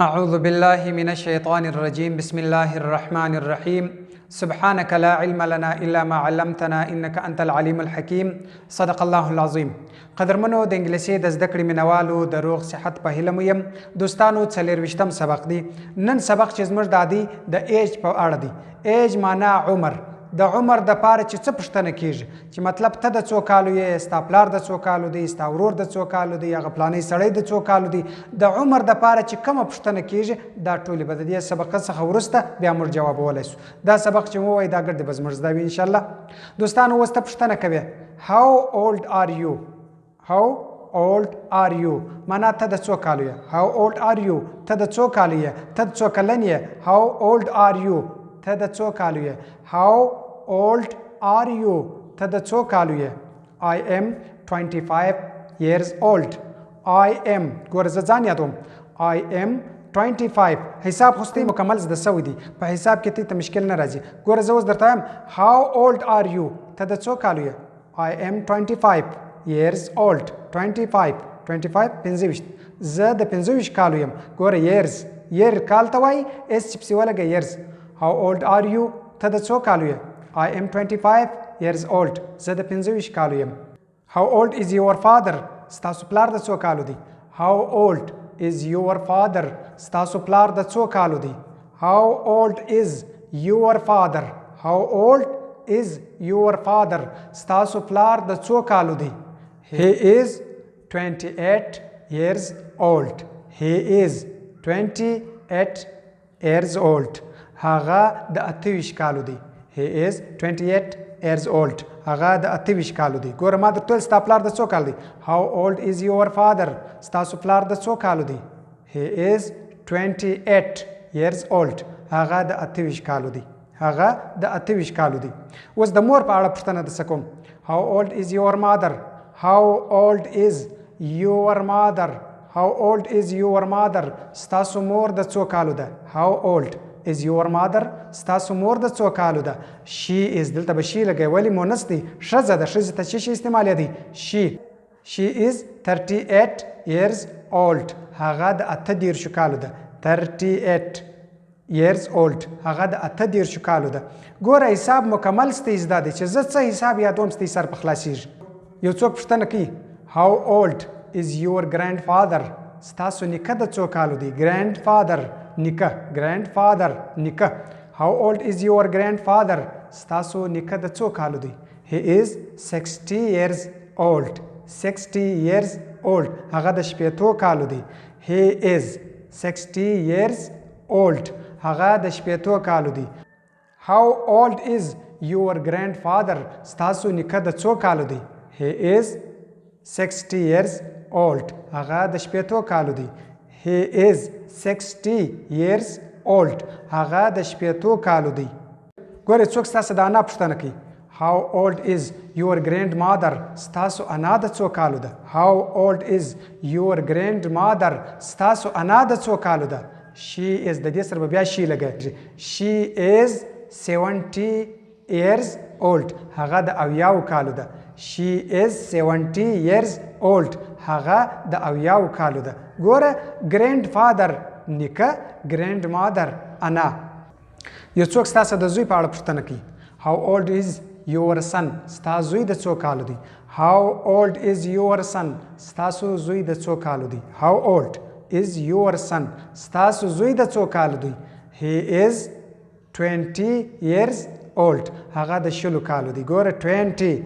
أعوذ بالله من الشيطان الرجيم بسم الله الرحمن الرحيم سبحانك لا علم لنا إلا ما علمتنا إنك أنت العليم الحكيم صدق الله العظيم. قدرمنو د انګلیسي د زده کړې مینوالو د روغ صحت په هیله مو یم. دوستانو 40 سبق دی. نن سبق چې زموږ دادی د ایج په اړه دی. ایج معنا عمر. د عمر د پاره چې څه پوښتنه کیږي چې مطلب ته د څو کالو یې، ستا پلار د څو کالو دی، ستا ورور د څو کالو دی، هغه فلانی سړی د څو کالو دی. د عمر د پاره چې کومه پوښتنه کیږي دا ټولې به د دې سبق څخه وروسته بیا موږ جوابولی سو. دا سبق چې مو وایي دا ګردې به زموږ زده وي انشاءالله. دوستانو اوس ته پوښتنه کوې How old are you? How old are you؟ معنا ته د څو کالو یې. How old are you؟ ته د څو کالو یې، ته د څو کلن یې. How old are you؟ ته د څو کالو یې. How old are you؟ ته د څو کالو یې. I am 25 years old. I am ګوره زه ځان یادوم. I am 25. حساب خو ستی مکمل زده سوی دی، په حساب کې ته مشکل نه راځي. ګوره زه اوس درته وایم How old are you؟ ته د څو کالو یې. I am 25 years old. 25 25 زه د 25 کالو یم. ګوره years year کال ته وایي، اس چې پسې ولګه years. How old are you؟ ته د څو کالو یې. I am 25 years old. زه د 25 کالو یم. How old is your father؟ ستاسو پلار د څو کالو دی. How old is your father؟ ستاسو پلار د څو کالو دی. How old is your father؟ How old is your father؟ ستاسو پلار د څو کالو دی. He is 28 years old. He is 28 years old. هغه د 28 کالو دی. He is 28 years old. هغه د 28 کالو دی. ګوره ما درته ویل ستا پلار د څو کالو دی. How old is your father؟ ستاسو پلار د څو کالو دی. He is 28 years old. هغه د 28 کالو دی. هغه د 28 کالو دی. اوس د مور په اړه پوښتنه درڅه کوم. How old is your mother؟ How old is your mother؟ How old is your mother؟ ستاسو مور د څو کالو ده. How old is your mother؟ ستاسو مور د څو کالو ده. She is دلته به شي لګوي، ولې مونث دی، ښځه ده. ښځې ته څه شي استعمال دی. She is 38 years old. هغه د 38 کالو ده. 38 years old. هغه د 38 کالو ده. ګوره حساب مکمل ستی زده دی چې زه څه حساب یادوم ستی سر په خلاصیږي. یو څوک پوښتنه کوي How old is your grandfather؟ ستاسو نیکه د څو کالو دی. Grandfather نیکه. Grandfather نیکه. How old is your grandfather؟ ستاسو نیکه د څو کالو دی. He is 60 years old. 60 years old. هغه د 60 کالو دی. He is 60 years old. هغه د 60 کالو دی. How old is your grandfather؟ ستاسو نیکه د څو کالو دی. He is 60 years old. هغه د 60 کالو دی. He is 60 years old. هغه د 60 کالو دی. ګوره څوک ستاسو د انا پوښتنه کوي How old is your grandmother؟ ستاسو انا د څو کالو ده. How old is your grandmother؟ ستاسو انا د څو کالو ده. She is د دې سره به بیا شي لګي. She is 70 years old. هغه د 70 کالو ده. She is 70 years old. هغه د 70 کالو ده. ګوره grandfather نیکه، grandmother انا. یو څوک ستاسو د زوی په اړه پوښتنه کوي How old is your son؟ ستا زوی د څو کالو دی. How old is your son؟ ستاسو زوی د څو کالو دی. How old is your son؟ ستاسو زوی د څو کالو دی. He is 20 years old. هغه د 20 کالو دی. ګوره 20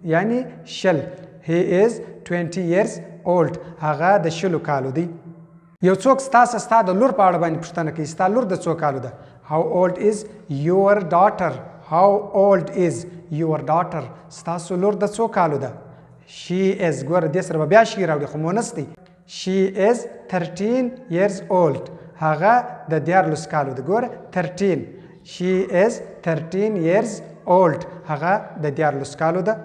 یعنی شل. He is 20 years old. هغه د 20 کالو دی. یو څوک ستاسو ستا د لور په اړه باندې پوښتنه کوي ستا لور د څو کالو ده. How old is your daughter؟ How old is your daughter؟ ستاسو لور د څو کالو ده. She is ګوره دې سره به بیا شي راوړي خو مونث دی. She is 13 years old. هغه د 14 کالو ده. ګوره 13. She is 13 years old. هغه د 14 کالو ده.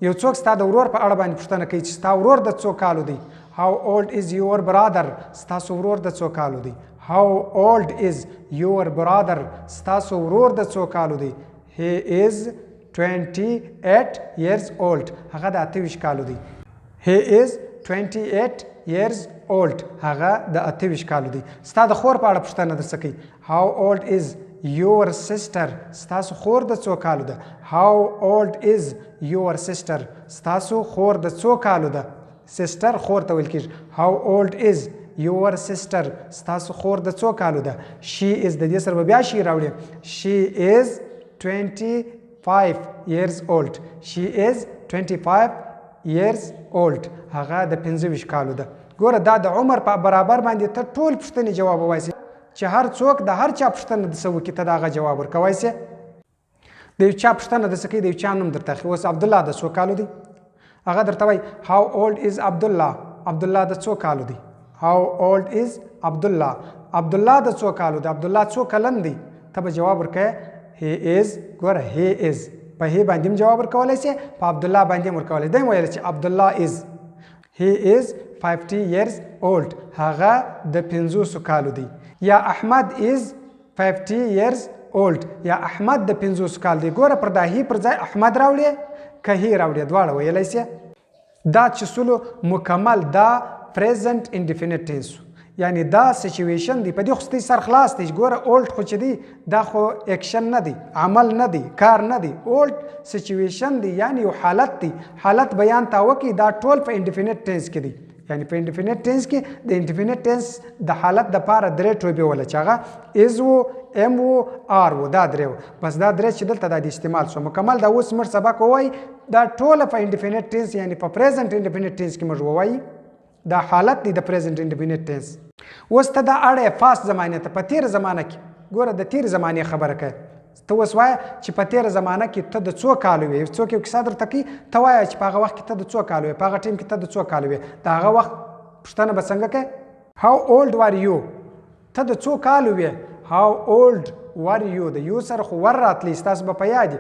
یو څوک ستا د ورور په اړه باندې پوښتنه کوي چې ستا ورور د څو کالو دی. How old is your brother؟ ستاسو ورور د څو کالو دی. How old is your brother؟ ستاسو ورور د څو کالو دی. He is 28 years old. هغه د 28 کالو دی. He is 28 years old هغه د 28 کالو دی. ستا د خور په اړه پوښتنه درڅه کوي. How old is your sister؟ ستاسو خور د څو کالو ده؟ How old is your sister؟ ستاسو خور د څو کالو ده؟ sister خور ته ویل کېږي. How old is your sister؟ ستاسو خور د څو کالو ده؟ She is د دې سره به بیا شي راوړي. She is 25 years old. She is 25 years old. هغه د 25 کالو ده. ګوره دا د عمر په برابر باندې ته ټول پوښتنې جواب ووایسې چې هر څوک د هر چا پوښتنه درڅه وکړي ته د هغه جواب ورکولی سې. د یو چا پوښتنه درڅه کوي د یو چا نوم درته اخلي. اوس عبدالله د څو کالو دی؟ هغه درته وایي How old is Abdullah؟ عبدالله د څو کالو دی؟ How old is Abdullah؟ عبدالله د څو کالو دی؟ عبدالله څو کلن دی؟ ته به جواب ورکوې He is. ګوره he is په هی باندې هم جواب ورکولی سې، په عبدالله باندې هم ورکولی. دی هم ویلی چې عبدالله is. He is 50 years old. هغه د 50 کالو دی. یا احمد is 50 years old. یا احمد د 50 کال دی. ګوره پر دا هی پر ځای احمد راوړې که هی راوړې دواړه ویلی سې. دا چې سلو مکمل دا present indefinite tense یعنی دا سچویشن دی. په دې خو ستی سر خلاص دی. ګوره اولډ خو چې دی دا خو اکشن نه دی، عمل نه دی، کار نه دی. اولډ سچویشن دی یعنی یو حالت دی. حالت بیان تا وکړي دا ټول په انډیفینټ ټینس کې دی. یعنی په انډیفینټ ټینس کې د انډیفینټ ټینس د حالت دپاره درې ټوبې وله چې هغه از و، ام و، آر و. دا درې و. بس دا درې چې دلته دا د استعمال شو مکمل. دا اوس موږ سبق ووایي دا ټوله په انډیفینټ ټینس یعنی په پریزنټ انډیفینټ ټینس کې موږ ووایي. دا حالت دی د پریزنټ انډیفینټ ټینس. اوس ته دا اړه فاست زمانه ته په تیر زمانه کې ګوره د تیر زمانې خبره کوي. ته اوس وایه چې په تیر زمانه کې ته د څو کالو وې. څوک یو کیسه درته کوي ته وایه چې په هغه وخت کې ته د څو کالو وې، په هغه ټیم کې ته د څو کالو وې. د هغه وخت پوښتنه به څنګه کوې؟ How old were you؟ ته د څو کالو وې. How old were you؟ د یو سره خو ور راتلی ستاسو به په یاد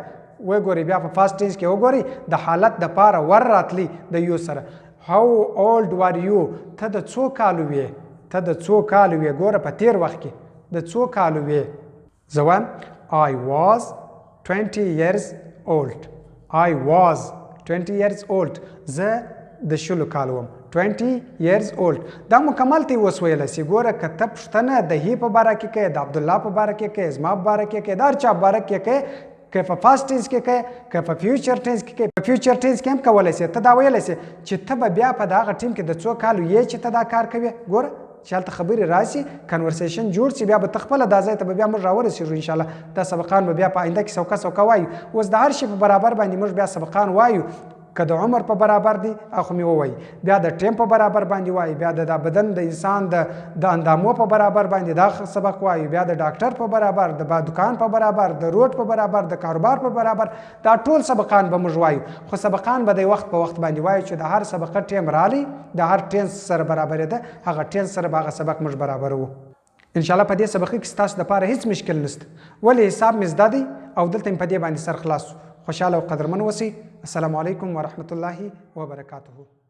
وګورئ. بیا په فاست ټینس کې وګورئ د حالت دپاره ور راتلی د یو سره. How old were you؟ ته د څو کالو وې. ته د څو کالو وې. ګوره په تیر وخت کې د څو کالو وې. زه وایم I was 20 years old. I was 20 years old. زه د شلو کالو وم. 20 years old. دا مکمل ته اوس ویلی سي. ګوره که ته پوښتنه د هی په باره کې کوې، د عبدالله په باره کې کوې، زما په باره کې کوې، د هر چا په باره کې کوې، که په پاست ټینس کې کوې، که په فیوچر ټینس کې کوې. په فیوچر ټینس کې هم کولی سې. ته دا ویلی سې چې ته به بیا په دغه ټیم کې د څو کالو یې چې ته دا کار کوې. ګوره چې هلته خبرې راسي کنورسیشن جوړ سي بیا به ته خپله دا ځای ته به بیا موږ راورسېږو انشاءالله. دا سبقان به بیا په آینده کې سوکه سوکه وایو. اوس د هر شي په برابر باندې موږ بیا سبقان وایو. که د عمر په برابر دی خو مې ووایي، بیا د ټیم په برابر باندې وایي، بیا د بدن د انسان د اندامو په برابر باندې دا سبق وایي، بیا د ډاکټر په برابر، د دکان په برابر، د روډ په برابر، د کاروبار په برابر. دا ټول سبقان به موږ وایو. خو سبقان به د وخت په وخت باندې وایو چې د هر سبقه ټیم رالی د هر ټینس سره برابرېده، هغه ټینس سره به هغه سبق موږ برابروو. انشاءالله په دې سبق کې ستاسو دپاره هیڅ مشکل نشته. ولې حساب مې زده دی او دلته مې په دې باندې سر خلاص. خوشحاله او قدرمن اوسئ. السلام علیکم ورحمة الله وبرکاته.